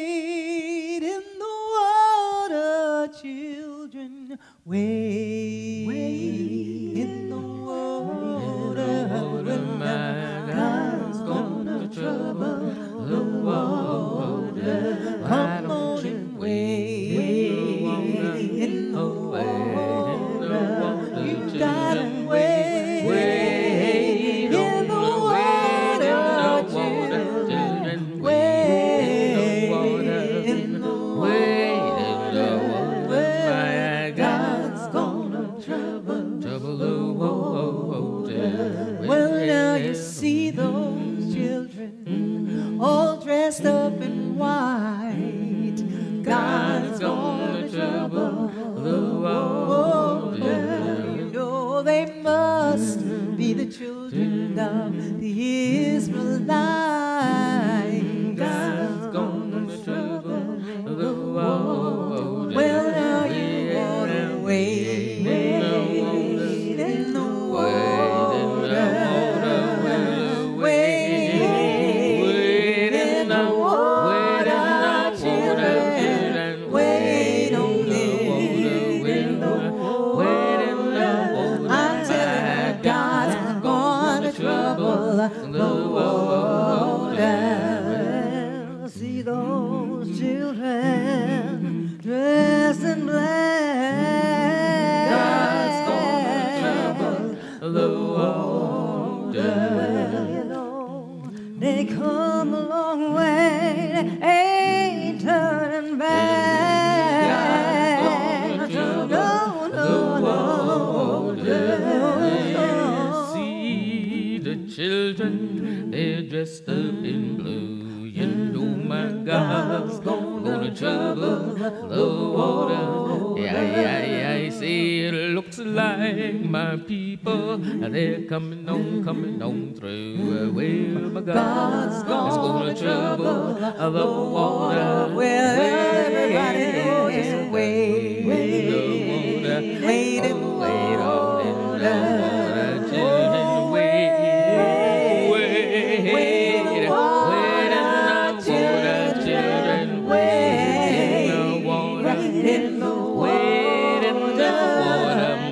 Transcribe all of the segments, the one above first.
wade in the water, children, wade in the water. God's gonna trouble the water. Come on and wade in the water. You gotta wade in the water, children. Wade in the water. God's gonna trouble the water. Well, now you see those children all dressed up in white. God's gonna trouble the water. You know they must be the children of the Israelites. God's gonna trouble the water. Well, now you wanna wade in the water. Wade in the water, children. Wade on in the water. I'm telling you, God's gonna trouble the water. See those children dressed in black. God's gonna trouble the water. You know, they come a long way, ain't turning back. No. See the children, they're dressed up in blue. You know my God's gonna trouble the water. I see it looks like my people, they're coming on through. Well, my God's gonna trouble the water. Well, everybody just wade in the water. Children, wade in the water. Children, wade in the water.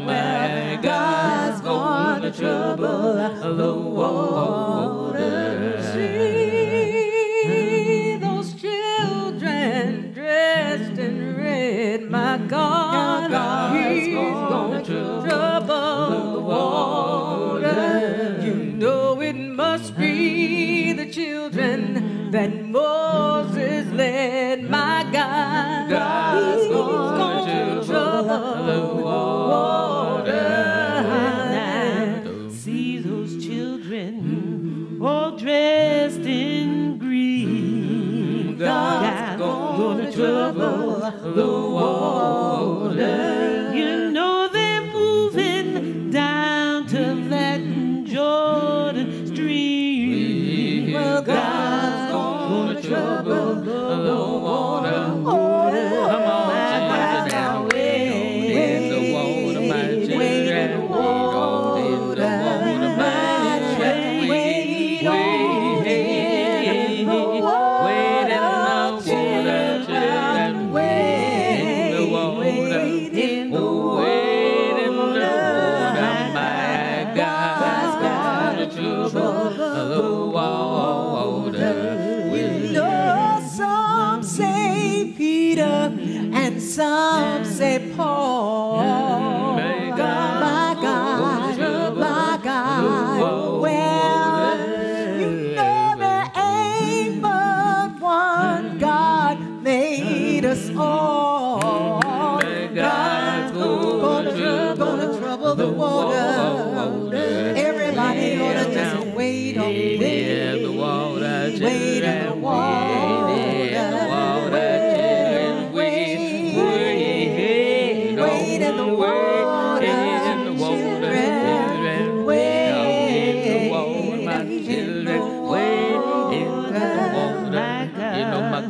My God's gonna trouble the water. See those children dressed in red. My God, He's gonna trouble the water. You know it must be the children that Moses led. My God, He's gonna trouble the water. See those children all dressed in green. God's gonna trouble the water. You know they're moving down to that Jordan stream. Well, God's gonna trouble the water. Come on, children, wade in the water, my children. Wade on in the water, my children. Wade in the water, children. Wade in the water. Wade in the water, my God's gonna trouble the water. You know, some say Peter and some say Paul. My God, my God. Well, you know there ain't but one God made us all. God's gonna trouble the water. Everybody gonna just wait on wade in the water, wade in the water.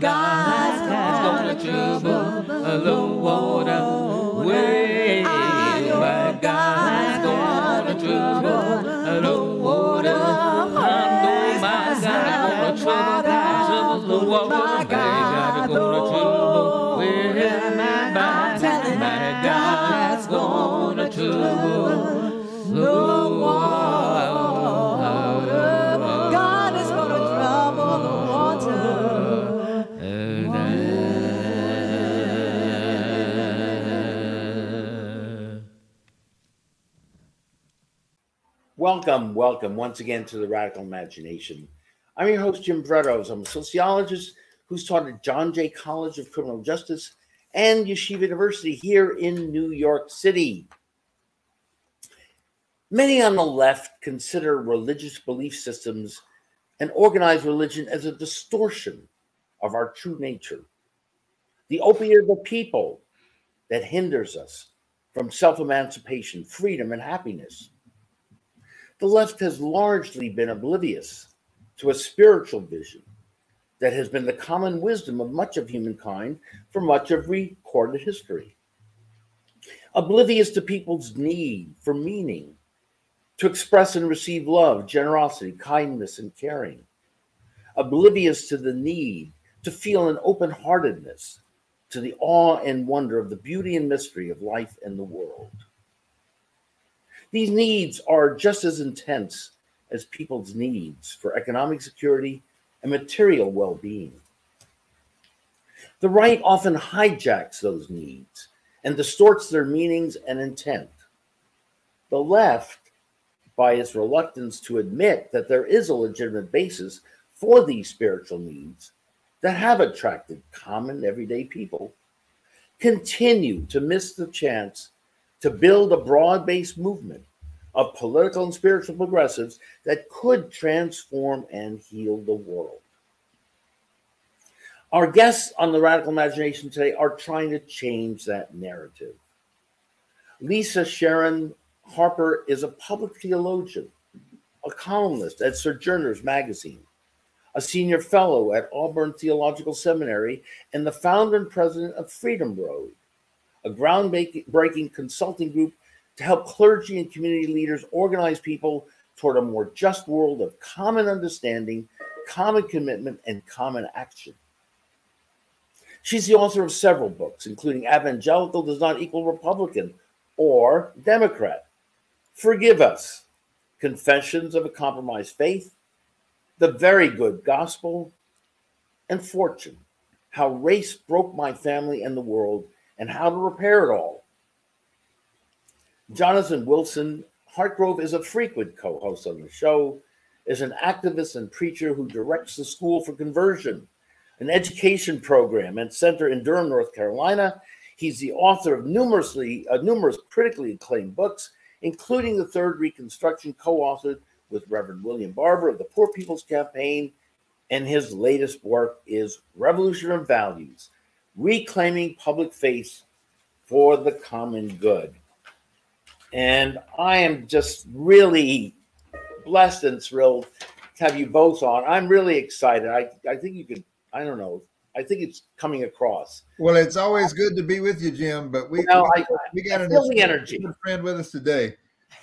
God's gonna trouble the water. Way, my God's gonna trouble the water. I know my God's gonna trouble the my God, oh, I'm telling my God's gonna trouble the water. God is gonna trouble the Welcome once again to the Radical Imagination. I'm your host, Jim Vrettos. I'm a sociologist who's taught at John Jay College of Criminal Justice and Yeshiva University here in New York City. Many on the left consider religious belief systems and organized religion as a distortion of our true nature, the opiate of the people that hinders us from self-emancipation, freedom, and happiness. The left has largely been oblivious to a spiritual vision that has been the common wisdom of much of humankind for much of recorded history. Oblivious to people's need for meaning, to express and receive love, generosity, kindness, and caring. Oblivious to the need to feel an open-heartedness to the awe and wonder of the beauty and mystery of life and the world. These needs are just as intense as people's needs for economic security and material well-being. The right often hijacks those needs and distorts their meanings and intent. The left, by its reluctance to admit that there is a legitimate basis for these spiritual needs that have attracted common everyday people, continue to miss the chance to build a broad-based movement of political and spiritual progressives that could transform and heal the world. Our guests on the Radical Imagination today are trying to change that narrative. Lisa Sharon Harper is a public theologian, a columnist at Sojourners magazine, a senior fellow at Auburn Theological Seminary, and the founder and president of Freedom Road, a groundbreaking consulting group to help clergy and community leaders organize people toward a more just world of common understanding, common commitment, and common action. She's the author of several books, including Evangelical Does Not Equal Republican or Democrat, Forgive Us, Confessions of a Compromised Faith, The Very Good Gospel, and Fortune, How Race Broke My Family and the World, and How to Repair It All. Jonathan Wilson-Hartgrove is a frequent co-host on the show, is an activist and preacher who directs the School for Conversion, an education program and center in Durham, North Carolina. He's the author of numerous critically acclaimed books, including The Third Reconstruction, co-authored with Reverend William Barber of the Poor People's Campaign, and his latest work is Revolution of Values, Reclaiming Public Faith for the Common Good. And I am just really blessed and thrilled to have you both on. I'm really excited. I think you could, I don't know, I think it's coming across. Well, it's always good to be with you, Jim, but we got the energy. Good friend with us today.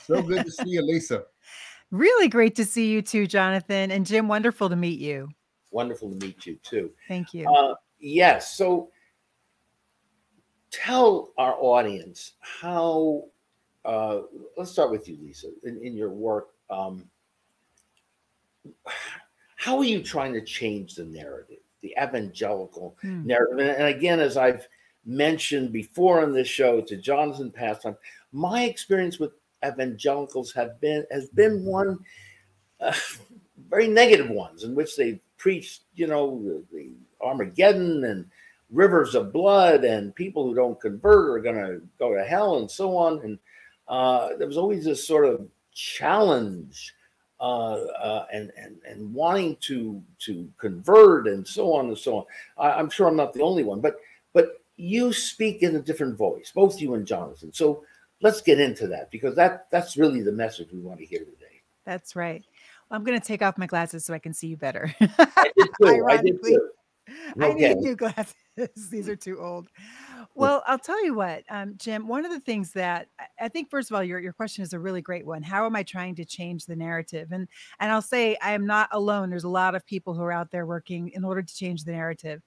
So good to see you, Lisa. Really great to see you too, Jonathan. And Jim, wonderful to meet you. Wonderful to meet you too. Thank you. Yes. So tell our audience how, let's start with you, Lisa, in your work. How are you trying to change the narrative, the evangelical narrative? And again, as I've mentioned before on this show to Jonathan past time, my experience with evangelicals has been one very negative ones in which they preached, the Armageddon and rivers of blood and people who don't convert are going to go to hell and so on. And there was always this sort of challenge and wanting to convert and so on and so on. I'm sure I'm not the only one, but you speak in a different voice, both you and Jonathan. So let's get into that, because that's really the message we want to hear today. That's right. Well, I'm going to take off my glasses so I can see you better. I did too. I need new glasses. These are too old. Well, I'll tell you what, Jim, one of the things that I think, first of all, your question is a really great one. How am I trying to change the narrative? And I'll say I am not alone. There's a lot of people who are out there working in order to change the narrative.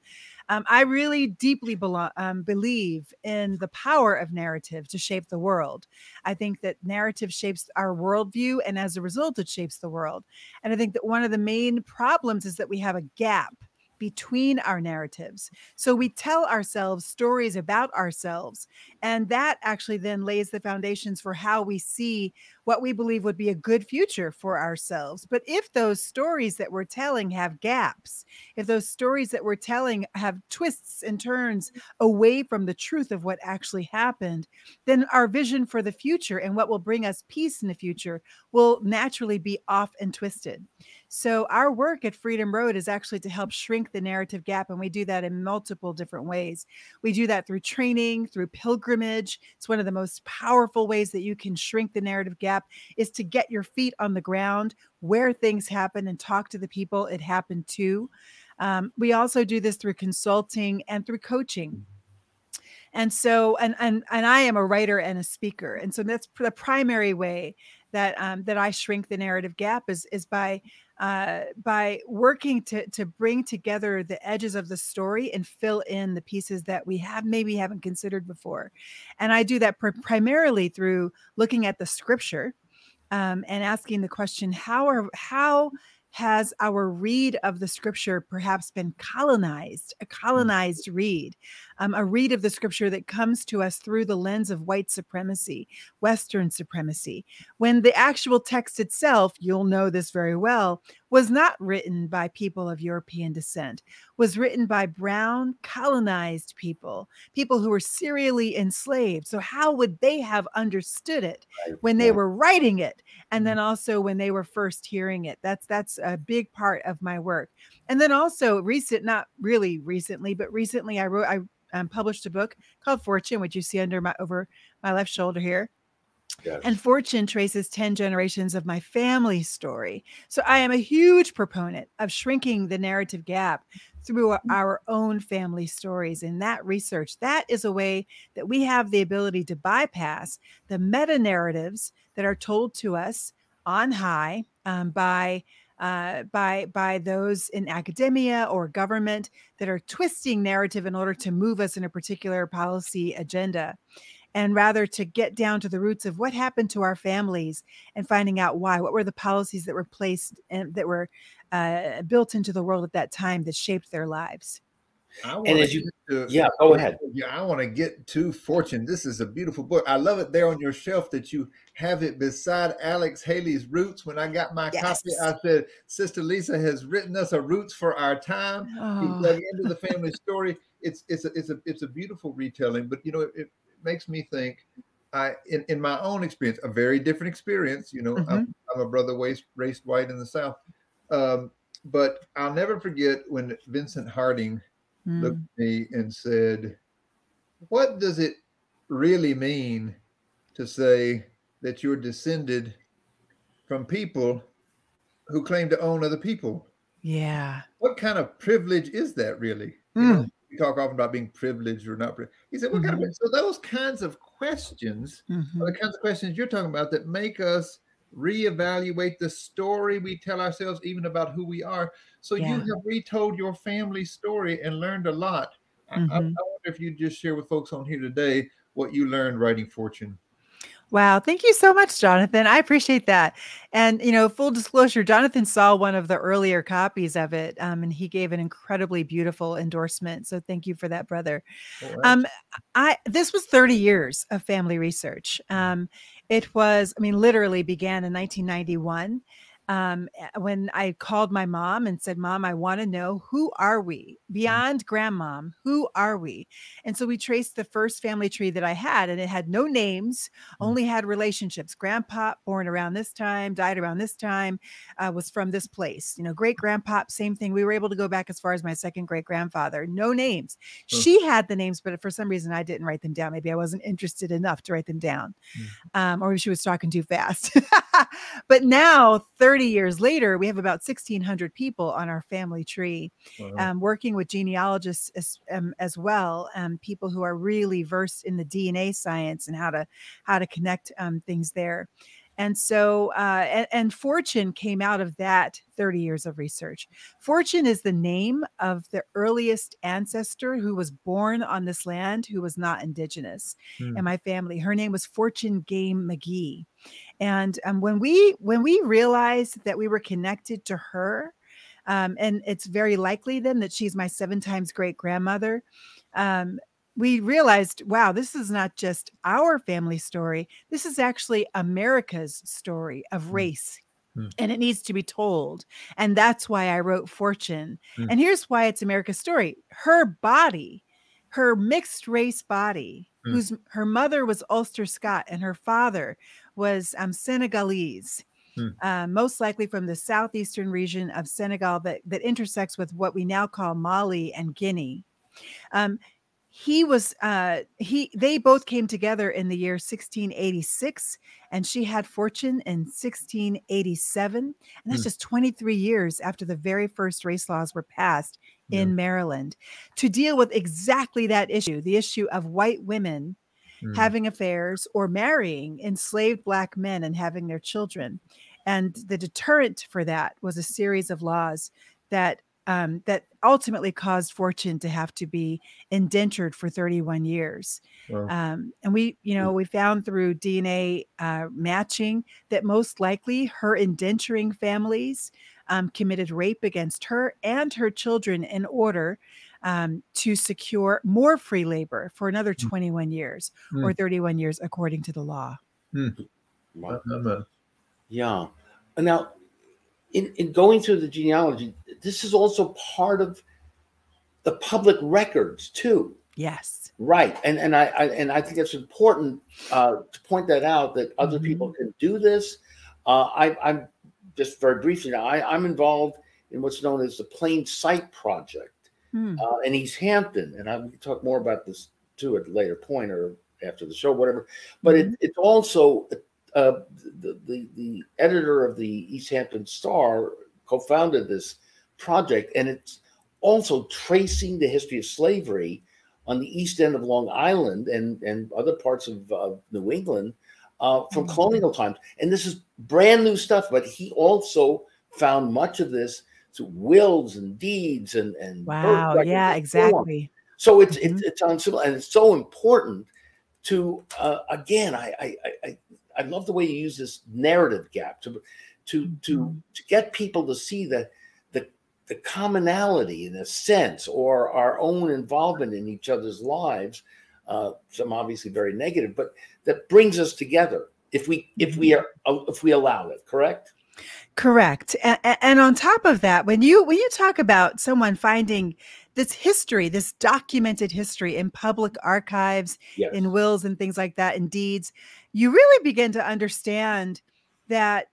I really deeply believe in the power of narrative to shape the world. I think that narrative shapes our worldview, and as a result, it shapes the world. And I think that one of the main problems is that we have a gap between our narratives. So we tell ourselves stories about ourselves, and that actually then lays the foundations for how we see what we believe would be a good future for ourselves. But if those stories that we're telling have gaps, if those stories that we're telling have twists and turns away from the truth of what actually happened, then our vision for the future and what will bring us peace in the future will naturally be off and twisted. So our work at Freedom Road is actually to help shrink the narrative gap, and we do that in multiple different ways. We do that through training, through pilgrimage. It's one of the most powerful ways that you can shrink the narrative gap, is to get your feet on the ground where things happen and talk to the people it happened to. We also do this through consulting and through coaching. And so, and I am a writer and a speaker, and so that's the primary way that that I shrink the narrative gap is by working to bring together the edges of the story and fill in the pieces that we maybe haven't considered before. And I do that primarily through looking at the scripture, and asking the question, how has our read of the scripture perhaps been colonized, a colonized read, a read of the scripture that comes to us through the lens of white supremacy, Western supremacy, when the actual text itself, you'll know this very well, was not written by people of European descent, was written by brown colonized people, people who were serially enslaved. So how would they have understood it when they were writing it? And then also when they were first hearing it? That's a big part of my work. And then also not really recently, but recently I published a book called Fortune, which you see over my left shoulder here. Yes. And Fortune traces 10 generations of my family story. So I am a huge proponent of shrinking the narrative gap through our own family stories. And that research, that is a way that we have the ability to bypass the meta narratives that are told to us on high by those in academia or government that are twisting narrative in order to move us in a particular policy agenda. And rather to get down to the roots of what happened to our families and finding out why. What were the policies that were placed and that were built into the world at that time that shaped their lives? Go ahead. Yeah, I want to get to Fortune. This is a beautiful book. I love it there on your shelf that you have it beside Alex Haley's Roots. When I got my copy, I said, Sister Lisa has written us a Roots for our time. You dug into the family story. It's a beautiful retelling, but it makes me think, in my own experience, a very different experience. I'm a brother raised white in the South, but I'll never forget when Vincent Harding looked at me and said, "What does it really mean to say that you're descended from people who claim to own other people? Yeah. What kind of privilege is that, really?" We talk often about being privileged or not. He said, "What kind of?" So those kinds of questions are the kinds of questions you're talking about that make us reevaluate the story we tell ourselves, even about who we are. So you have retold your family story and learned a lot. I wonder if you'd just share with folks on here today what you learned writing Fortune. Wow. Thank you so much, Jonathan. I appreciate that. And, full disclosure, Jonathan saw one of the earlier copies of it, and he gave an incredibly beautiful endorsement. So thank you for that, brother. This was 30 years of family research. It was, literally began in 1991. When I called my mom and said, "Mom, I want to know, who are we beyond grandmom? Who are we?" And so we traced the first family tree that I had, and it had no names, only had relationships. Grandpa, born around this time, died around this time, was from this place. Great grandpa, same thing. We were able to go back as far as my second great grandfather. No names. She had the names, but for some reason I didn't write them down. Maybe I wasn't interested enough to write them down, or she was talking too fast. But now, 30 30 years later, we have about 1,600 people on our family tree, working with genealogists as well, people who are really versed in the DNA science and how to connect things there. And so, and Fortune came out of that 30 years of research. Fortune is the name of the earliest ancestor who was born on this land, who was not indigenous in my family. Her name was Fortune Game McGee. And when we realized that we were connected to her, and it's very likely then that she's my 7 times great grandmother, we realized, wow, this is not just our family story. This is actually America's story of race. And it needs to be told. And that's why I wrote Fortune. And here's why it's America's story. Her body, her mixed race body, her mother was Ulster Scot and her father was Senegalese. Most likely from the southeastern region of Senegal that intersects with what we now call Mali and Guinea. They both came together in the year 1686, and she had Fortune in 1687. And that's just 23 years after the very first race laws were passed in Maryland to deal with exactly that issue, the issue of white women having affairs or marrying enslaved Black men and having their children. And the deterrent for that was a series of laws that ultimately caused Fortune to have to be indentured for 31 years. And we found through DNA matching that most likely her indenturing families committed rape against her and her children in order to secure more free labor for another 21 years or 31 years, according to the law. Yeah. And now, in going through the genealogy, this is also part of the public records too. Yes. Right. And I think it's important to point that out, that other people can do this. I'm just very briefly now, I'm involved in what's known as the Plain Sight Project in East Hampton. And I can talk more about this too at a later point or after the show, whatever. But it's also the editor of the East Hampton Star co-founded this project, and it's also tracing the history of slavery on the east end of Long Island and other parts of New England from colonial times. And this is brand new stuff, but he also found much of this through wills and deeds and wow, yeah, exactly. So it's on civil, and it's so important to again, I love the way you use this narrative gap to get people to see the commonality in a sense, or our own involvement in each other's lives. Some obviously very negative, but that brings us together if we allow it. Correct. Correct. And on top of that, when you talk about someone finding this history, this documented history in public archives, in wills and things like that, in deeds, you really begin to understand that,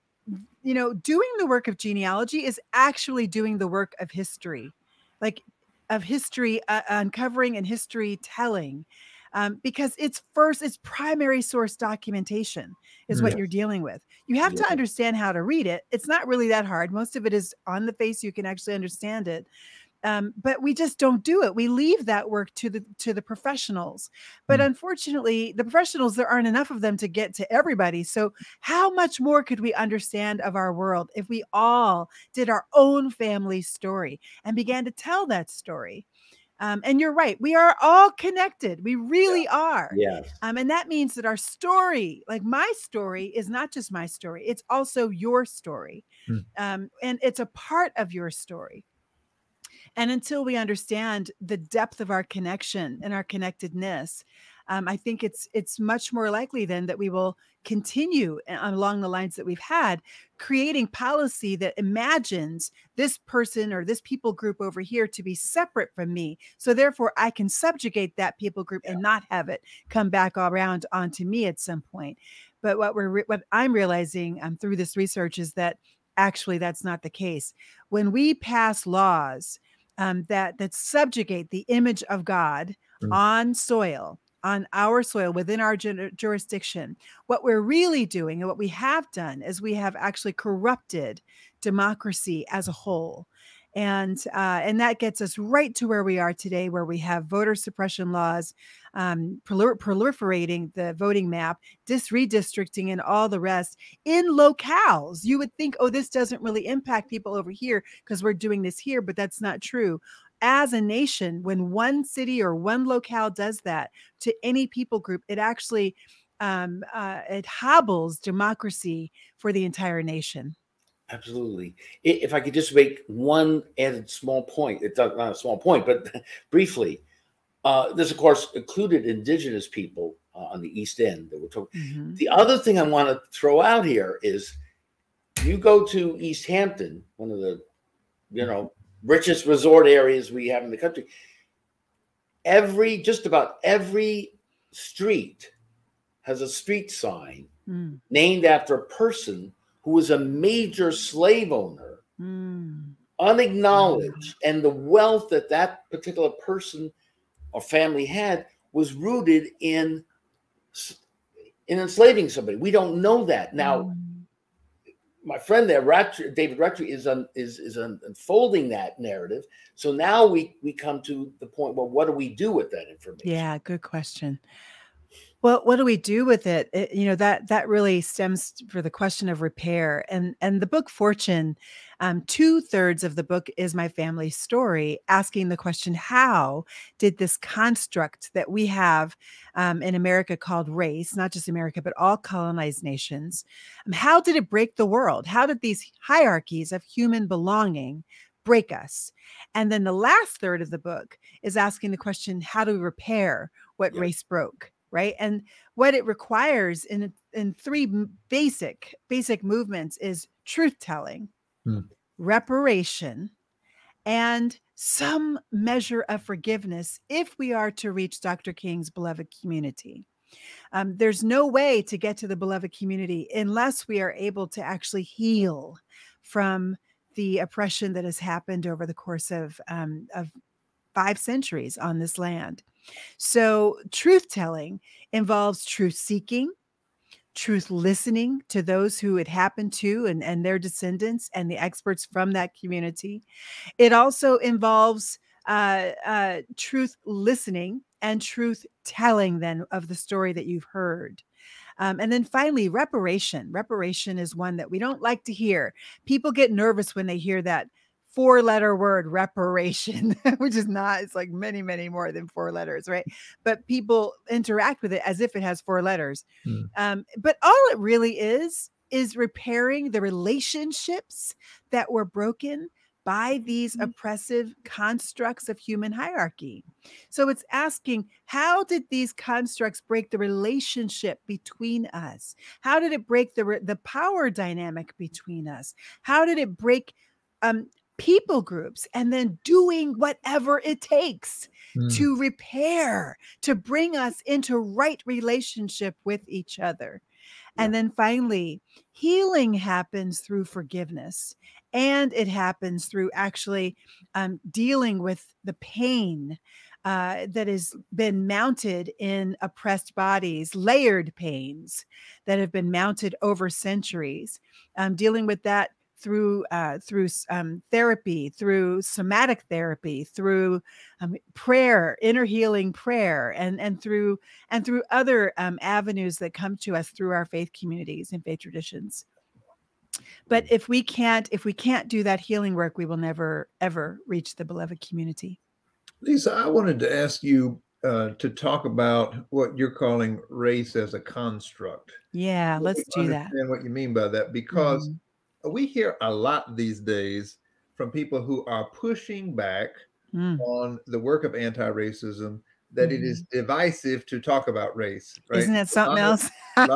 doing the work of genealogy is actually doing the work of history, like of history uncovering and history telling. Because it's primary source documentation is what you're dealing with. You have to understand how to read it. It's not really that hard. Most of it is on the face. You can actually understand it. But we just don't do it. We leave that work to the professionals. But unfortunately, the professionals, there aren't enough of them to get to everybody. So how much more could we understand of our world if we all did our own family story and began to tell that story? And you're right. We are all connected. We really are. Yes. And that means that our story, like my story, is not just my story. It's also your story. And it's a part of your story. And until we understand the depth of our connection and our connectedness, I think it's much more likely then that we will continue along the lines that we've had, creating policy that imagines this person or this people group over here to be separate from me. So therefore I can subjugate that people group and not have it come back all around onto me at some point. But what I'm realizing through this research is that actually that's not the case. When we pass laws that subjugate the image of God on soil, on our soil within our jurisdiction, what we're really doing and what we have done is we have actually corrupted democracy as a whole. And that gets us right to where we are today, where we have voter suppression laws, proliferating the voting map, redistricting, and all the rest in locales. You would think, oh, this doesn't really impact people over here because we're doing this here, but that's not true. As a nation, when one city or one locale does that to any people group, it actually it hobbles democracy for the entire nation. Absolutely. If I could just make one added small point, it's not a small point, but briefly, this, of course, included indigenous people on the East End that we're talking. Mm-hmm. The other thing I want to throw out here is you go to East Hampton, one of the, richest resort areas we have in the country. Just about every street has a street sign named after a person who was a major slave owner, unacknowledged, and the wealth that particular person or family had was rooted in enslaving somebody. We don't know that now. My friend there, David Rectory, is unfolding that narrative. So now we come to the point, well, what do we do with that information? Yeah, good question. Well, what do we do with it? That really stems for the question of repair. And the book Fortune, 2/3 of the book is my family's story, asking the question, how did this construct that we have in America called race, not just America, but all colonized nations, how did it break the world? How did these hierarchies of human belonging break us? And then the last third of the book is asking the question, how do we repair what race broke? Right. And what it requires in three basic movements is truth telling, reparation, and some measure of forgiveness if we are to reach Dr. King's beloved community. There's no way to get to the beloved community unless we are able to actually heal from the oppression that has happened over the course of 5 centuries on this land. So truth telling involves truth seeking, truth listening to those who it happened to and their descendants and the experts from that community. It also involves truth listening and truth telling then of the story that you've heard. And then finally, reparation. Reparation is one that we don't like to hear. People get nervous when they hear that 4-letter word, reparation, which is not, it's like many, many more than 4 letters, right? But people interact with it as if it has 4 letters. But all it really is repairing the relationships that were broken by these oppressive constructs of human hierarchy. So it's asking, how did these constructs break the relationship between us? How did it break the power dynamic between us? How did it break people groups, and then doing whatever it takes to repair, to bring us into right relationship with each other. And then finally, healing happens through forgiveness, and it happens through actually dealing with the pain that has been mounted in oppressed bodies, layered pains that have been mounted over centuries, dealing with that through therapy, through somatic therapy, through prayer, inner healing prayer, and through other avenues that come to us through our faith communities and faith traditions. But if we can't do that healing work, we will never ever reach the beloved community. Lisa, I wanted to ask you to talk about what you're calling race as a construct. Yeah, let's do that. Understand what you mean by that, because we hear a lot these days from people who are pushing back on the work of anti-racism, that it is divisive to talk about race. Right? Isn't that something else? A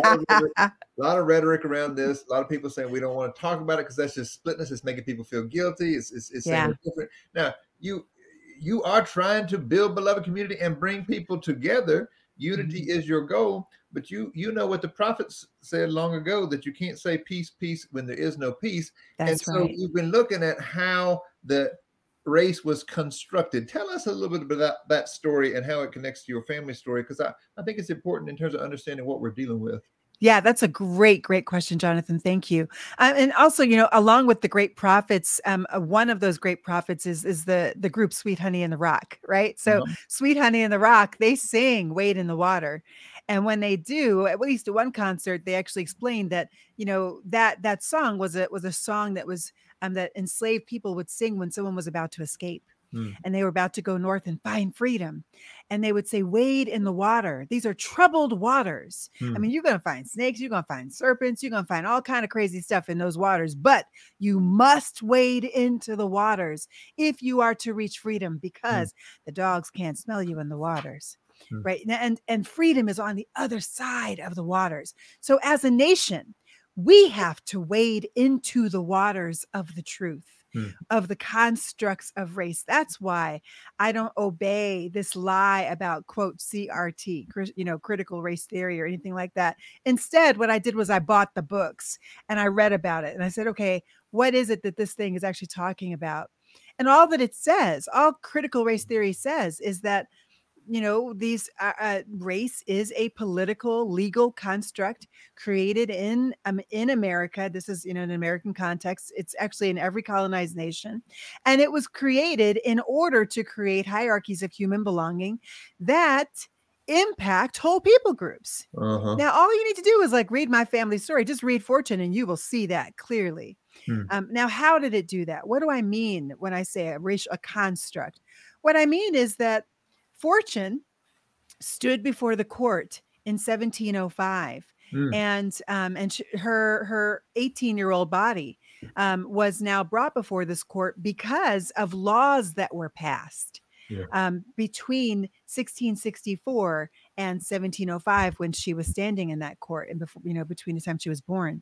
lot of rhetoric around this. A lot of people saying we don't want to talk about it because that's just splitting us. It's making people feel guilty. It's saying we're different. Now, you are trying to build beloved community and bring people together. Unity is your goal. But you know what the prophets said long ago, that you can't say peace, peace when there is no peace. That's and so right. you've been looking at how the race was constructed. Tell us a little bit about that story and how it connects to your family story, because I think it's important in terms of understanding what we're dealing with. Yeah, that's a great question, Jonathan. Thank you. And also, along with the great prophets, one of those great prophets is the group Sweet Honey in the Rock, right? So Sweet Honey in the Rock, they sing "Wade in the Water," and when they do, at least at one concert, they actually explained that that song was a song that was that enslaved people would sing when someone was about to escape. And they were about to go north and find freedom. And they would say, "Wade in the water. These are troubled waters." I mean, you're going to find snakes, you're going to find serpents, you're going to find all kind of crazy stuff in those waters, but you must wade into the waters if you are to reach freedom, because the dogs can't smell you in the waters. Right. And freedom is on the other side of the waters. So as a nation, we have to wade into the waters of the truth, of the constructs of race. That's why I don't obey this lie about, quote, CRT, critical race theory or anything like that. Instead, what I did was I bought the books and I read about it. And I said, okay, what is it that this thing is actually talking about? And all that it says, all critical race theory says, is that these race is a political, legal construct created in America. This is in an American context. It's actually in every colonized nation, and it was created in order to create hierarchies of human belonging that impact whole people groups. Now, all you need to do is read my family story. Just read Fortune, and you will see that clearly. Now, how did it do that? What do I mean when I say a construct? What I mean is that Fortune stood before the court in 1705, and her 18-year-old body was now brought before this court because of laws that were passed between 1664 and 1705, when she was standing in that court, and before, between the time she was born.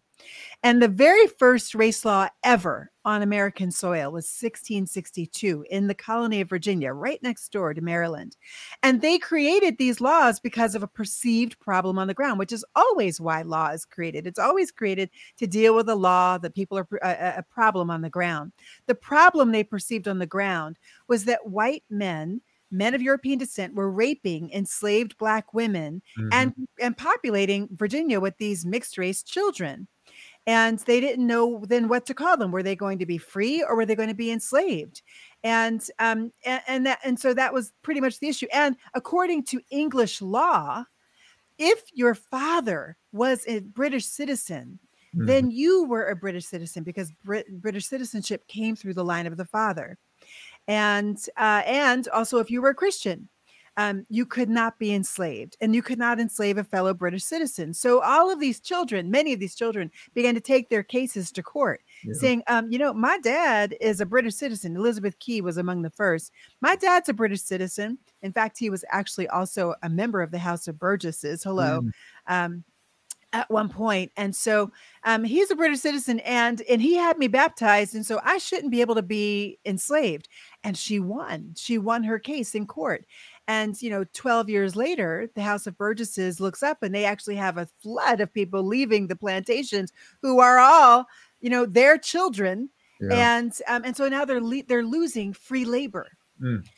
And the very first race law ever on American soil was 1662 in the colony of Virginia, right next door to Maryland. And they created these laws because of a perceived problem on the ground, which is always why law is created. It's always created to deal with a law that people are a problem on the ground. The problem they perceived on the ground was that white men of European descent were raping enslaved Black women and populating Virginia with these mixed race children. And they didn't know then what to call them. Were they going to be free or were they going to be enslaved? And so that was pretty much the issue. And according to English law, if your father was a British citizen, then you were a British citizen, because British citizenship came through the line of the father. And also, if you were a Christian, you could not be enslaved, and you could not enslave a fellow British citizen. So all of these children, many of these children, began to take their cases to court, saying, my dad is a British citizen. Elizabeth Key was among the first. My dad's a British citizen. In fact, he was actually also a member of the House of Burgesses. At one point. And so he's a British citizen, and he had me baptized. And so I shouldn't be able to be enslaved. And she won her case in court. And, 12 years later, the House of Burgesses looks up, and they actually have a flood of people leaving the plantations who are all, their children. And so now they're losing free labor.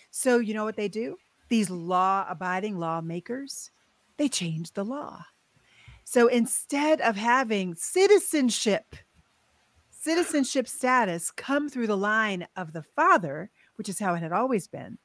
So you know what they do? These law-abiding lawmakers, they change the law. So instead of having citizenship status come through the line of the father, which is how it had always been,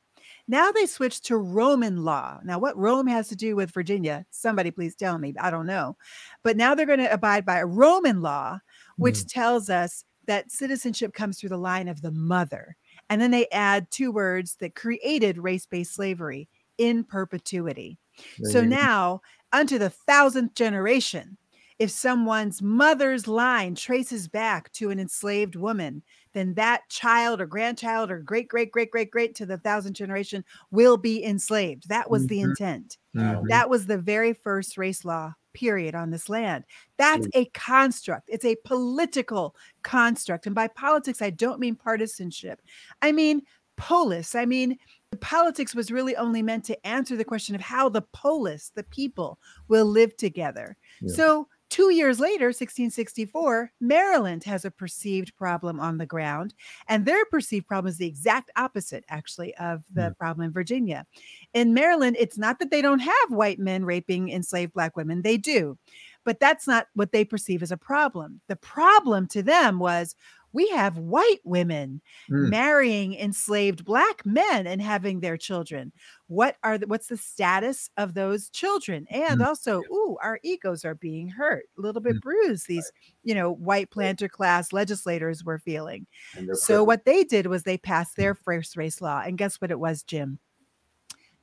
now they switched to Roman law. Now, what Rome has to do with Virginia, somebody please tell me. I don't know. But now they're going to abide by a Roman law, which tells us that citizenship comes through the line of the mother. And then they add two words that created race-based slavery: in perpetuity. So now, unto the 1,000th generation, if someone's mother's line traces back to an enslaved woman, then that child or grandchild or great to the 1,000th generation will be enslaved. That was the intent. That was the very first race law, period, on this land. That's a construct. It's a political construct. And by politics, I don't mean partisanship. I mean polis. I mean, politics was really only meant to answer the question of how the polis, the people, will live together. So 2 years later, 1664, Maryland has a perceived problem on the ground, and their perceived problem is the exact opposite, actually, of the problem in Virginia. In Maryland, it's not that they don't have white men raping enslaved Black women. They do, but that's not what they perceive as a problem. The problem to them was, we have white women marrying enslaved Black men and having their children. What's the status of those children? And also, our egos are being hurt, a little bit bruised. These, white planter class legislators were feeling. So what they did was they passed their first race law. And guess what it was, Jim?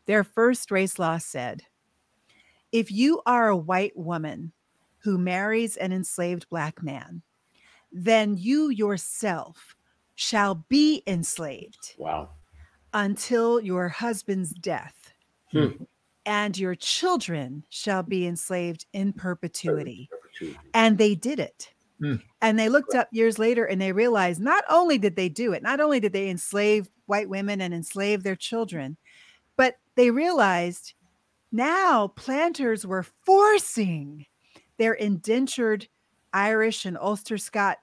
Their first race law said, if you are a white woman who marries an enslaved Black man, then you yourself shall be enslaved. Wow. Until your husband's death. And your children shall be enslaved in perpetuity. And they did it. And they looked up years later and they realized not only did they do it, not only did they enslave white women and enslave their children, but they realized now planters were forcing their indentured Irish and Ulster Scot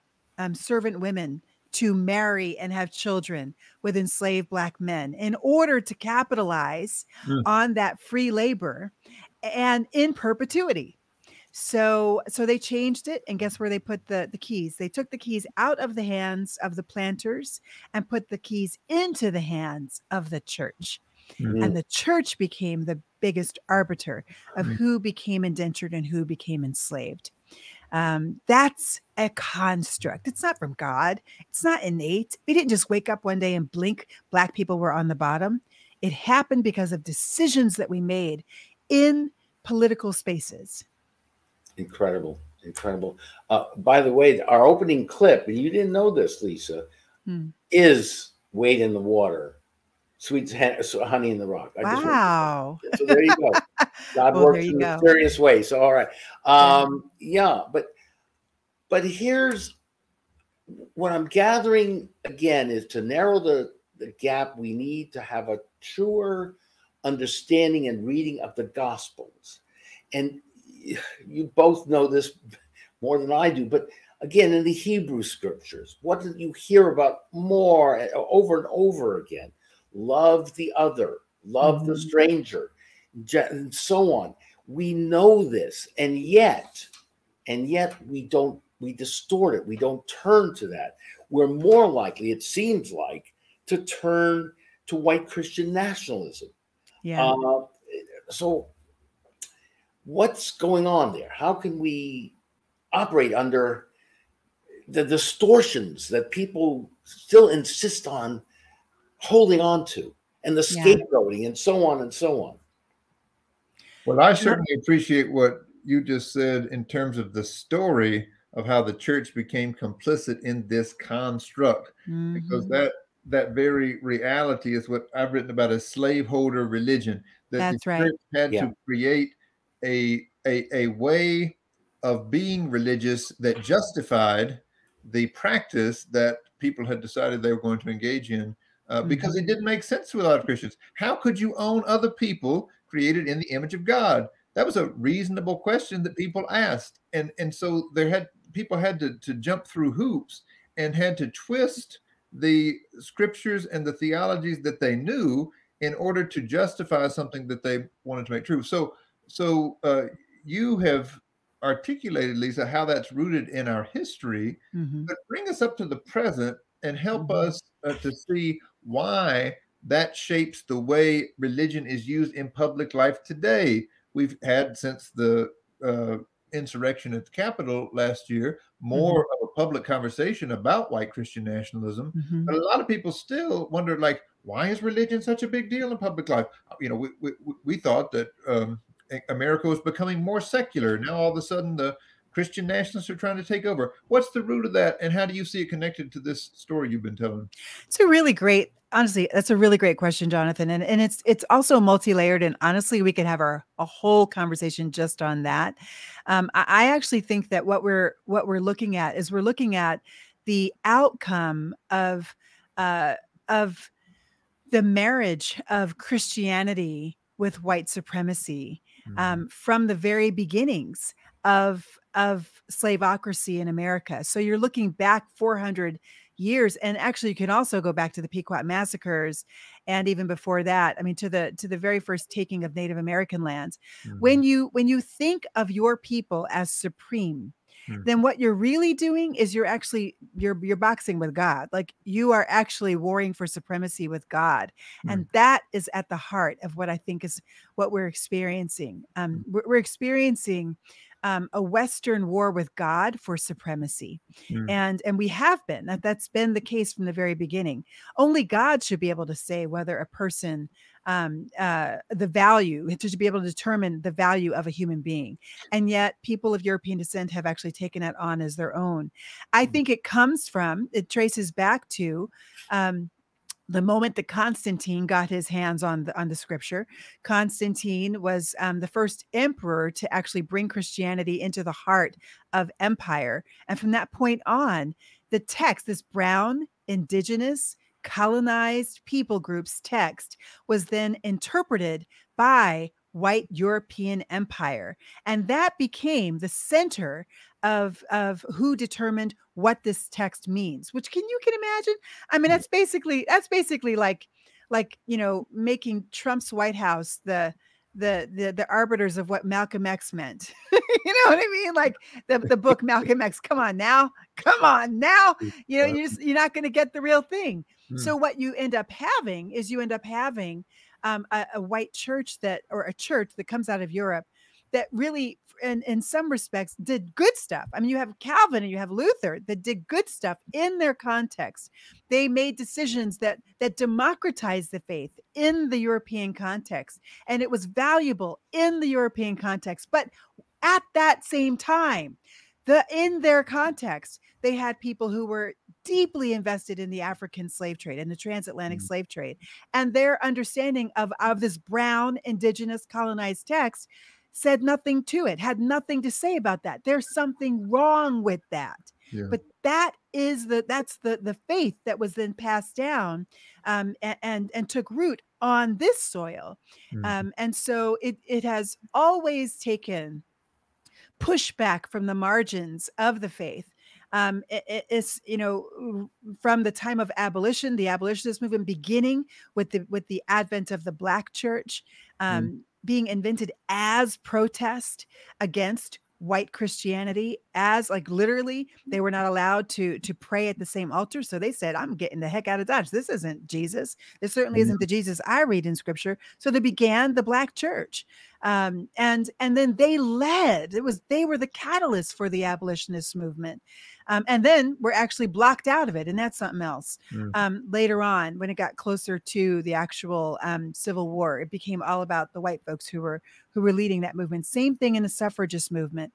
servant women to marry and have children with enslaved Black men in order to capitalize on that free labor and in perpetuity. So they changed it, and guess where they put the keys? They took the keys out of the hands of the planters and put the keys into the hands of the church. And the church became the biggest arbiter of who became indentured and who became enslaved. That's a construct. It's not from God. It's not innate. We didn't just wake up one day and blink, Black people were on the bottom. It happened because of decisions that we made in political spaces. Incredible. By the way, our opening clip, and you didn't know this, Lisa, is Wade in the Water, Sweet Honey in the Rock. Wow. So there you go. God works in mysterious ways. So, all right. But here's what I'm gathering again is to narrow the gap. We need to have a truer understanding and reading of the Gospels. And you both know this more than I do, but again, in the Hebrew scriptures, what did you hear about more over and over again? Love the other, love the stranger, and so on. We know this, and yet we distort it. We don't turn to that. We're more likely, it seems like, to turn to white Christian nationalism. So what's going on there? How can we operate under the distortions that people still insist on holding on to, and the scapegoating, and so on and so on? Well, I certainly appreciate what you just said in terms of the story of how the church became complicit in this construct, because that very reality is what I've written about as slaveholder religion. That the church had to create a way of being religious that justified the practice that people had decided they were going to engage in, because it didn't make sense to a lot of Christians. How could you own other people created in the image of God? That was a reasonable question that people asked. And so people had to jump through hoops and had to twist the scriptures and the theologies that they knew in order to justify something that they wanted to make true. So you have articulated, Lisa, how that's rooted in our history, but bring us up to the present and help us to see why that shapes the way religion is used in public life today. We've had, since the insurrection at the Capitol last year, more of a public conversation about white Christian nationalism. But a lot of people still wonder, like, why is religion such a big deal in public life? You know, we thought that America was becoming more secular. Now all of a sudden the Christian nationalists are trying to take over. What's the root of that, and how do you see it connected to this story you've been telling? It's a really great, honestly, that's a really great question, Jonathan. And it's also multi-layered, and honestly, we could have a whole conversation just on that. I actually think that what we're looking at is we're looking at the outcome of the marriage of Christianity with white supremacy from the very beginnings of slaveocracy in America. So you're looking back 400 years, and actually you can also go back to the Pequot massacres, and even before that, I mean, to the very first taking of Native American lands. When you think of your people as supreme, then what you're really doing is you're boxing with God. Like, you are actually warring for supremacy with God. And that is at the heart of what I think is what we're experiencing. We're experiencing a Western war with God for supremacy. And we have been, that's been the case from the very beginning. Only God should be able to say whether a person, the value, to be able to determine the value of a human being. And yet people of European descent have actually taken it on as their own. I think it traces back to, the moment that Constantine got his hands on the scripture. Constantine was the first emperor to actually bring Christianity into the heart of empire. And from that point on, the text, this brown, indigenous, colonized people groups text, was then interpreted by white European empire. And that became the center of who determined what this text means, which you can imagine. I mean, that's basically like, making Trump's White House the arbiters of what Malcolm X meant. You know what I mean? Like the book Malcolm X. Come on now. You're not going to get the real thing. So what you end up having is a white church or a church that comes out of Europe that really, in some respects, did good stuff. I mean, you have Calvin and you have Luther that did good stuff in their context. They made decisions that democratized the faith in the European context, and it was valuable in the European context. But at that same time, in their context, they had people who were deeply invested in the African slave trade and the transatlantic slave trade, and their understanding of this brown, indigenous, colonized text said nothing to it, had nothing to say about that. There's something wrong with that. Yeah. But that's the faith that was then passed down and took root on this soil. And so it has always taken pushback from the margins of the faith. It's, from the time of abolition, the abolitionist movement beginning with the advent of the Black church, being invented as protest against white Christianity, as like literally they were not allowed to pray at the same altar. So they said, I'm getting the heck out of Dodge. This isn't Jesus. This certainly isn't the Jesus I read in scripture. So they began the Black church. And then they were the catalyst for the abolitionist movement. And then we're actually blocked out of it. And that's something else. Later on, when it got closer to the actual Civil War, it became all about the white folks who were leading that movement. Same thing in the suffragist movement.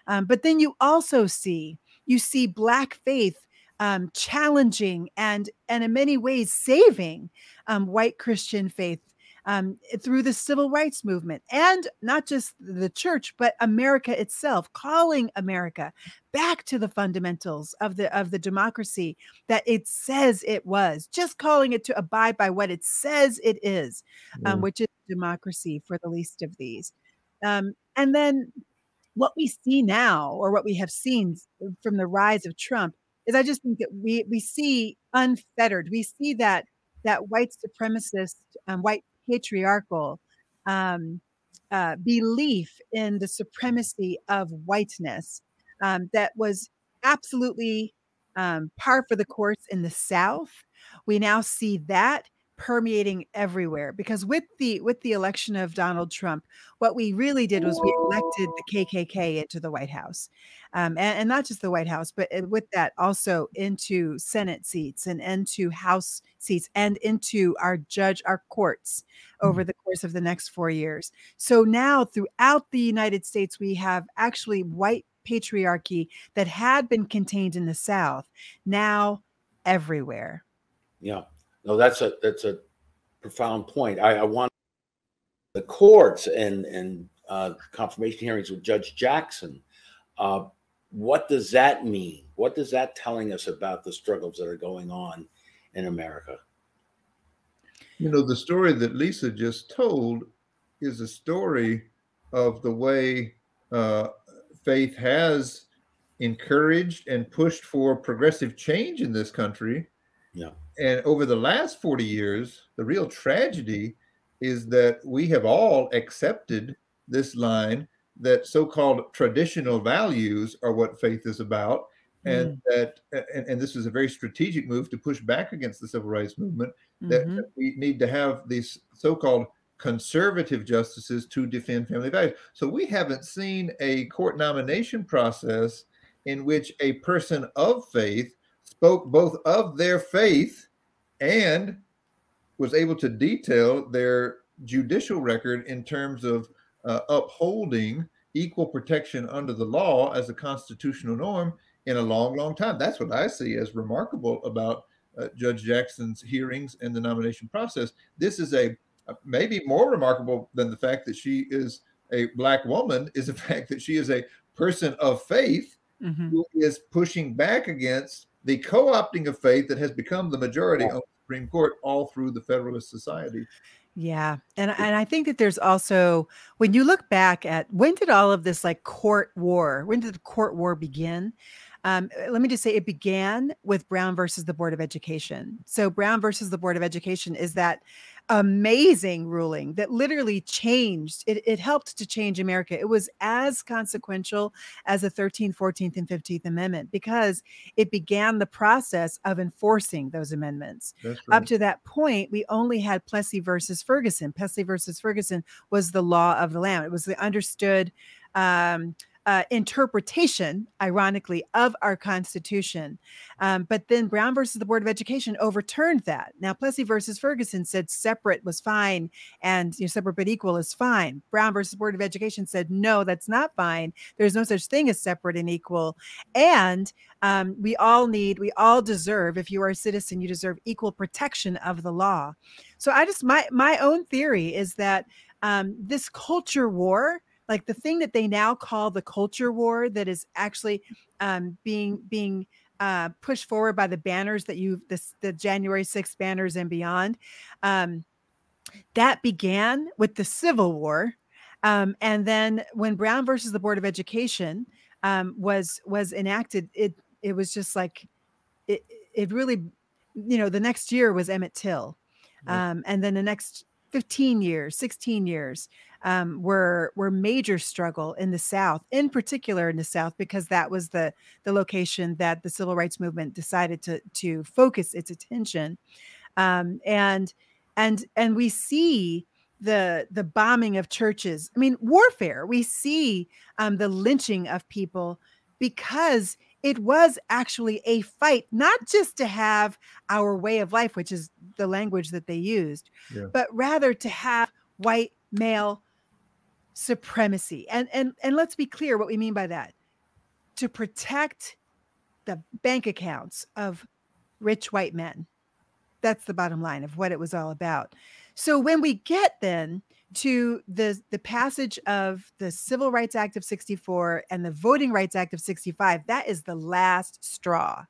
But then you also see Black faith challenging and in many ways saving white Christian faith through the civil rights movement, and not just the church, but America itself, calling America back to the fundamentals of the democracy that it says it was, just calling it to abide by what it says it is, which is democracy for the least of these. And then what we see now, or what we have seen from the rise of Trump, is I just think that we see unfettered. We see that white supremacist, white patriarchal belief in the supremacy of whiteness that was absolutely par for the course in the South. We now see that permeating everywhere, because with the election of Donald Trump, what we really did was we elected the KKK into the White House, and not just the White House, but with that also into Senate seats and into House seats and into our courts over the course of the next 4 years. So now throughout the United States, we have actually white patriarchy that had been contained in the South, now everywhere. Yeah. No, that's a profound point. I want the courts and confirmation hearings with Judge Jackson. What does that mean? What does that telling us about the struggles that are going on in America? The story that Lisa just told is a story of the way faith has encouraged and pushed for progressive change in this country. Yeah. And over the last 40 years, the real tragedy is that we have all accepted this line that so-called traditional values are what faith is about. And that, and this is a very strategic move to push back against the civil rights movement, that we need to have these so-called conservative justices to defend family values. So we haven't seen a court nomination process in which a person of faith spoke both of their faith and was able to detail their judicial record in terms of upholding equal protection under the law as a constitutional norm in a long, long time. That's what I see as remarkable about Judge Jackson's hearings and the nomination process. This is a maybe more remarkable than the fact that she is a Black woman is the fact that she is a person of faith who is pushing back against the co-opting of faith that has become the majority on the Supreme Court all through the Federalist Society. Yeah. And I think that there's also, when you look back at when did all of this like court war, when did the court war begin? Let me just say it began with Brown versus the Board of Education. So Brown versus the Board of Education is that amazing ruling that literally changed. It helped to change America. It was as consequential as the 13th, 14th, and 15th Amendment because it began the process of enforcing those amendments. That's right. Up to that point, we only had Plessy versus Ferguson. Plessy versus Ferguson was the law of the land. It was the understood interpretation, ironically, of our Constitution. But then Brown versus the Board of Education overturned that. Now, Plessy versus Ferguson said separate was fine and separate but equal is fine. Brown versus Board of Education said, no, that's not fine. There's no such thing as separate and equal. And we all deserve, if you are a citizen, you deserve equal protection of the law. So my own theory is that this culture war, like the thing that they now call the culture war that is actually being pushed forward by the banners that the January 6th banners and beyond, that began with the Civil War. And then when Brown versus the Board of Education was enacted, it was just like, it really, the next year was Emmett Till. And then the next 15 years, 16 years were major struggle in the South, in particular in the South, because that was the location that the civil rights movement decided to focus its attention. And we see the bombing of churches. I mean, warfare. We see the lynching of people because it was actually a fight, not just to have our way of life, which is the language that they used, but rather to have white male supremacy. And let's be clear what we mean by that. To protect the bank accounts of rich white men. That's the bottom line of what it was all about. So when we get then to the passage of the Civil Rights Act of 64 and the Voting Rights Act of 65, that is the last straw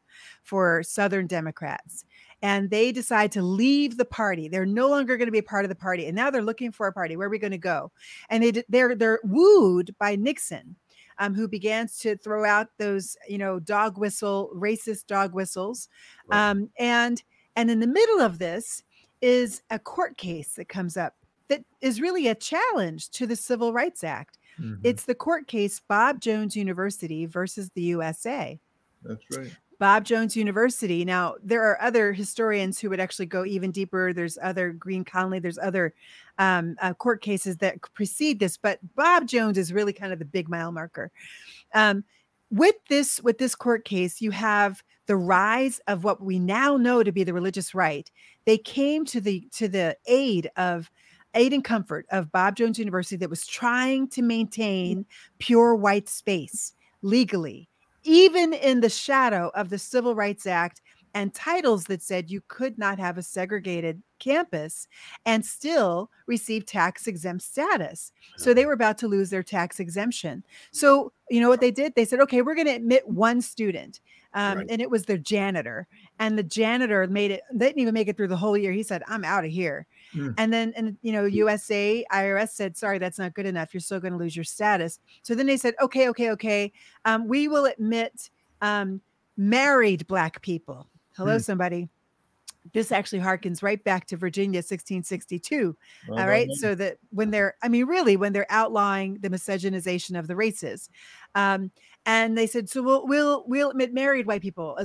for Southern Democrats. And they decide to leave the party. They're no longer going to be a part of the party. And now they're looking for a party. Where are we going to go? And they're wooed by Nixon, who begins to throw out those, racist dog whistles. Right. And in the middle of this is a court case that comes up that is really a challenge to the Civil Rights Act. Mm-hmm. It's the court case, Bob Jones University versus the USA. That's right. Bob Jones University. Now, there are other historians who would actually go even deeper. There's other Green Conley. There's other court cases that precede this, but Bob Jones is really kind of the big mile marker. With this court case, you have the rise of what we now know to be the religious right. They came to the aid and comfort of Bob Jones University that was trying to maintain pure white space legally, even in the shadow of the Civil Rights Act and titles that said you could not have a segregated campus and still receive tax exempt status. So they were about to lose their tax exemption. So you know what they did? They said, okay, we're going to admit one student. Right. And it was their janitor. And the janitor didn't even make it through the whole year. He said, I'm out of here. And then, and USA IRS said, sorry, that's not good enough. You're still going to lose your status. So then they said, okay. We will admit married Black people. Hello, somebody. This actually harkens right back to Virginia, 1662. All right. So that when they're outlawing the miscegenization of the races, and they said, so we'll admit married white people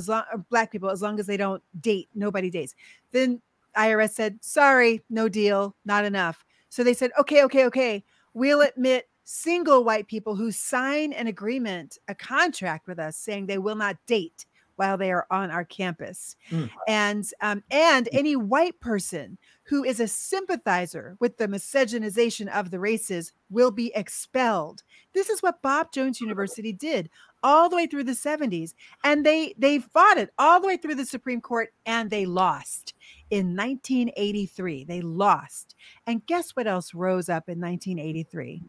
Black people, as long as they don't date. Nobody dates. Then IRS said, sorry, no deal, not enough. So they said, okay. We'll admit single white people who sign an agreement, a contract with us saying they will not date while they are on our campus. And any white person who is a sympathizer with the miscegenization of the races will be expelled. This is what Bob Jones University did all the way through the 70s. And they fought it all the way through the Supreme Court, and they lost. In 1983, they lost. And guess what else rose up in 1983?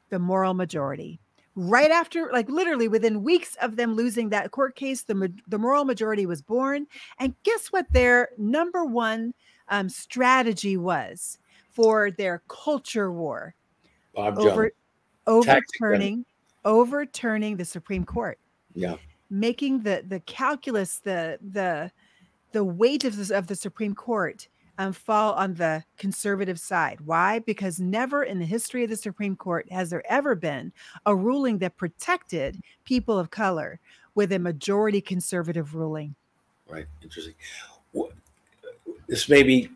The moral majority. Right after, like literally within weeks of them losing that court case, the moral majority was born. And guess what their number one strategy was for their culture war? Overturning the Supreme Court. Yeah. Making the calculus, the weight of the Supreme Court fall on the conservative side. Why? Because never in the history of the Supreme Court has there ever been a ruling that protected people of color with a majority conservative ruling. Right. Interesting. This may be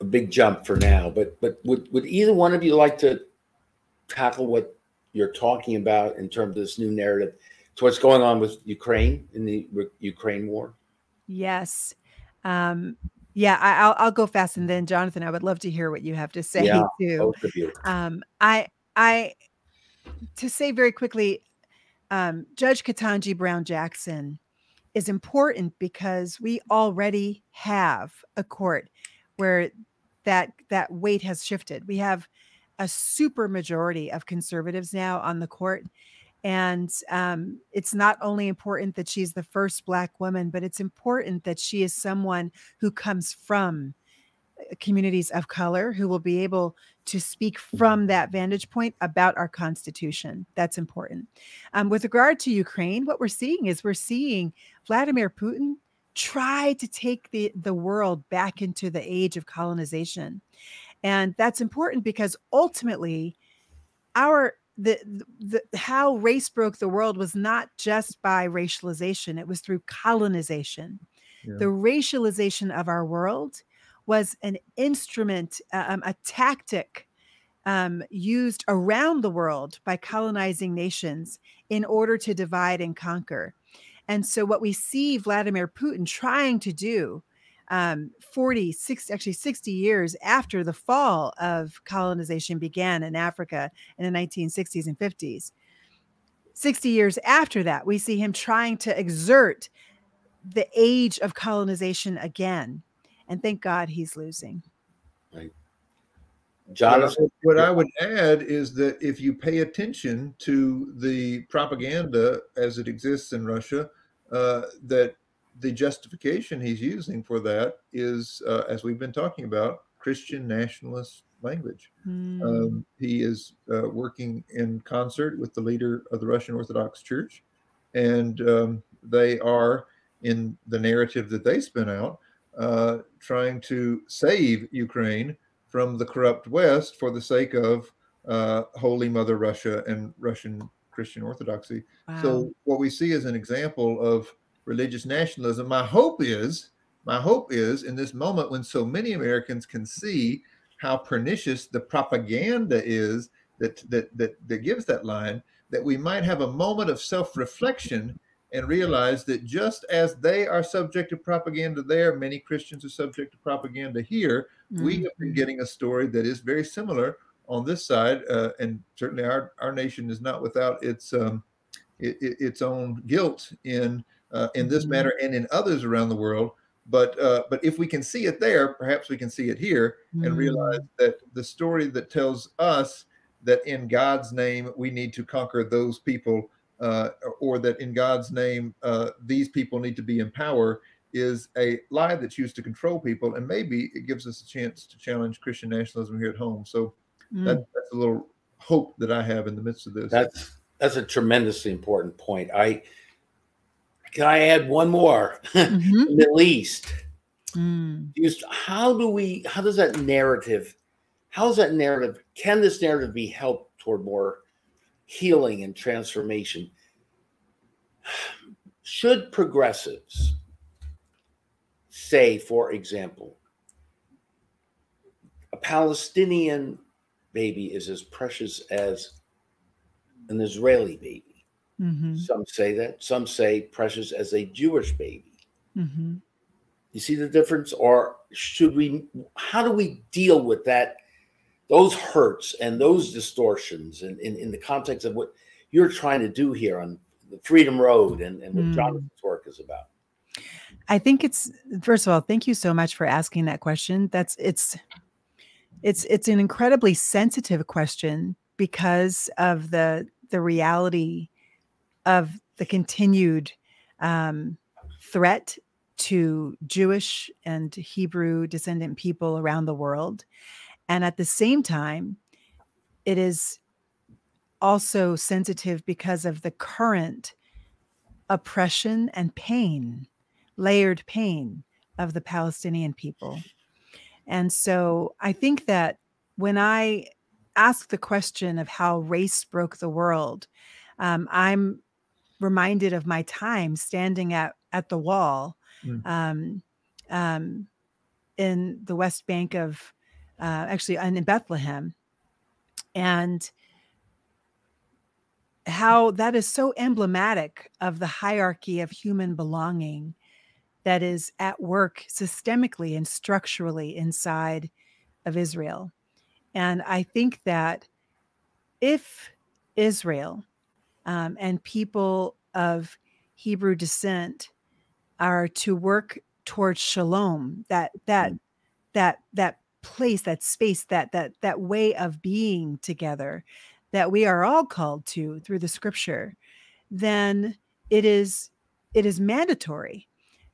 a big jump for now, but would either one of you like to tackle what you're talking about in terms of this new narrative to what's going on with Ukraine in the Ukraine war? Yes. Yeah, I'll go fast, and then Jonathan, I would love to hear what you have to say too. Both of you. I to say very quickly, Judge Ketanji Brown Jackson is important because we already have a court where that weight has shifted. We have a super majority of conservatives now on the court. And it's not only important that she's the first Black woman, but it's important that she is someone who comes from communities of color, who will be able to speak from that vantage point about our Constitution. That's important. With regard to Ukraine, what we're seeing Vladimir Putin try to take the world back into the age of colonization. And that's important because ultimately how race broke the world was not just by racialization, it was through colonization. Yeah. The racialization of our world was an instrument, a tactic used around the world by colonizing nations in order to divide and conquer. And so what we see Vladimir Putin trying to do 60 years after the fall of colonization began in Africa in the 1960s and 50s. 60 years after that, we see him trying to exert the age of colonization again. And thank God he's losing. Right. Jonathan, what I would add is that if you pay attention to the propaganda as it exists in Russia, that the justification he's using for that is, as we've been talking about, Christian nationalist language. He is working in concert with the leader of the Russian Orthodox Church, and they are, in the narrative that they spin out, trying to save Ukraine from the corrupt West for the sake of Holy Mother Russia and Russian Christian Orthodoxy. Wow. So what we see is an example of religious nationalism. My hope is in this moment when so many Americans can see how pernicious the propaganda is that gives that line, that we might have a moment of self-reflection and realize that just as they are subject to propaganda there, many Christians are subject to propaganda here. We have been getting a story that is very similar on this side, and certainly our nation is not without its own guilt in this matter and in others around the world. But if we can see it there, perhaps we can see it here and realize that the story that tells us that in God's name we need to conquer those people, or that in God's name these people need to be in power, is a lie that's used to control people, and maybe it gives us a chance to challenge Christian nationalism here at home. So that's a little hope that I have in the midst of this. That's a tremendously important point. Can I add one more? The Middle East. How does that narrative, can this narrative be helped toward more healing and transformation? Should progressives say, for example, a Palestinian baby is as precious as an Israeli baby? Some say that. Some say precious as a Jewish baby. You see the difference? Or how do we deal with that, those hurts and those distortions in the context of what you're trying to do here on the Freedom Road and what Jonathan's work is about? I think first of all, thank you so much for asking that question. It's an incredibly sensitive question because of the reality of the continued threat to Jewish and Hebrew descendant people around the world. And at the same time, it is also sensitive because of the current oppression and pain, layered pain of the Palestinian people. And so I think that when I ask the question of how race broke the world, I'm reminded of my time standing at the wall in the West Bank of, actually in Bethlehem, and how that is so emblematic of the hierarchy of human belonging that is at work systemically and structurally inside of Israel. And I think that if Israel and people of Hebrew descent are to work towards shalom, that place, that space, that way of being together that we are all called to through the scripture, then it is mandatory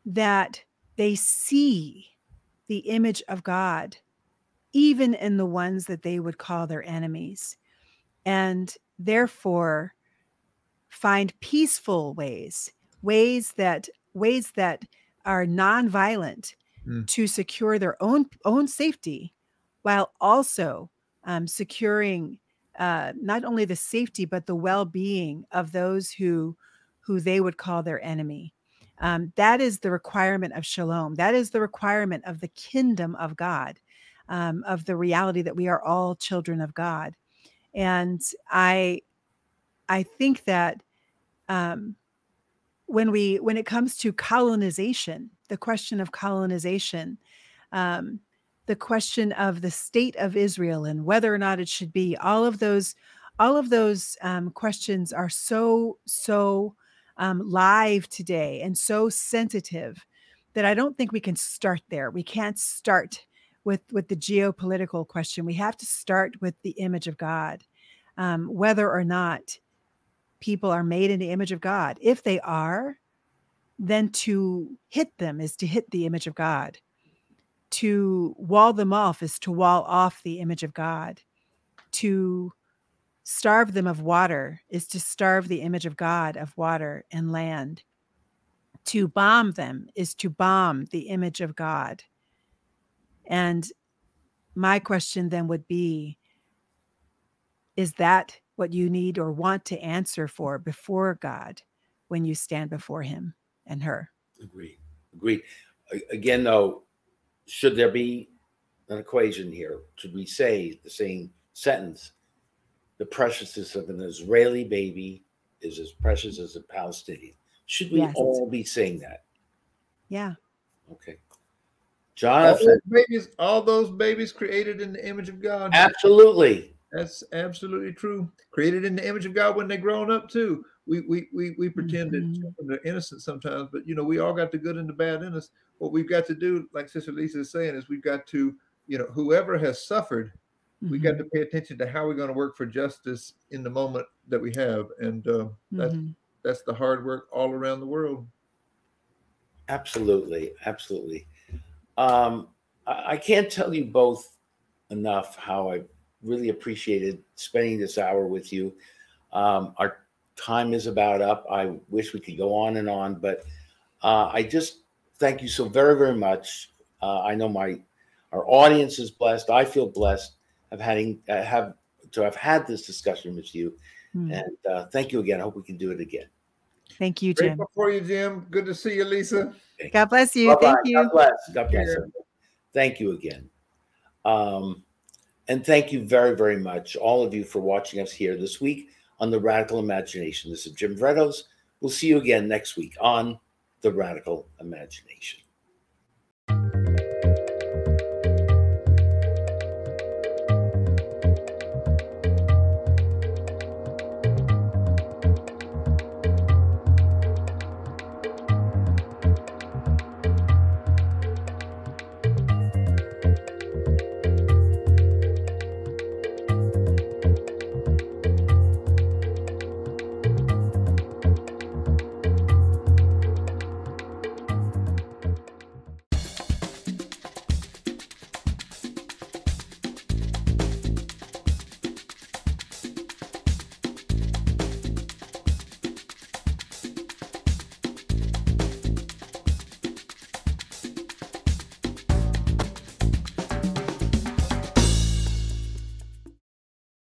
that they see the image of God, even in the ones that they would call their enemies, and therefore find peaceful ways that are nonviolent to secure their own safety, while also securing not only the safety but the well-being of those who they would call their enemy. That is the requirement of shalom. That is the requirement of the kingdom of God, of the reality that we are all children of God. And I think that when it comes to colonization, the question of colonization, the question of the state of Israel and whether or not it should be, all of those questions are so live today and so sensitive that I don't think we can start there. We can't start with the geopolitical question. We have to start with the image of God, whether or not people are made in the image of God. If they are, then to hit them is to hit the image of God. To wall them off is to wall off the image of God. To starve them of water is to starve the image of God of water and land. To bomb them is to bomb the image of God. And my question then would be, is that what you need or want to answer for before God when you stand before him and her? Agreed. Again, though, should there be an equation here? Should we say the same sentence? The preciousness of an Israeli baby is as precious as a Palestinian. Should we all be saying that? Yeah. Okay. Jonathan. All those babies created in the image of God. Absolutely. That's absolutely true. Created in the image of God when they're grown up too. We pretend that they're innocent sometimes, but we all got the good and the bad in us. What we've got to do, like Sister Lisa is saying, is we've got to, whoever has suffered, we got to pay attention to how we're going to work for justice in the moment that we have, and that's the hard work all around the world. Absolutely, absolutely. I can't tell you both enough how I really appreciated spending this hour with you. Our time is about up. I wish we could go on and on, but I just thank you so very, very much. I know our audience is blessed. I feel blessed of have had this discussion with you, and thank you again. I hope we can do it again. Thank you, Jim. Grateful for you, Jim. Good to see you, Lisa. Okay. God bless you. Bye-bye. Thank you. God bless. God bless. Here. Everybody. Thank you again. And thank you very, very much, all of you, for watching us here this week on The Radical Imagination. This is Jim Vrettos. We'll see you again next week on The Radical Imagination.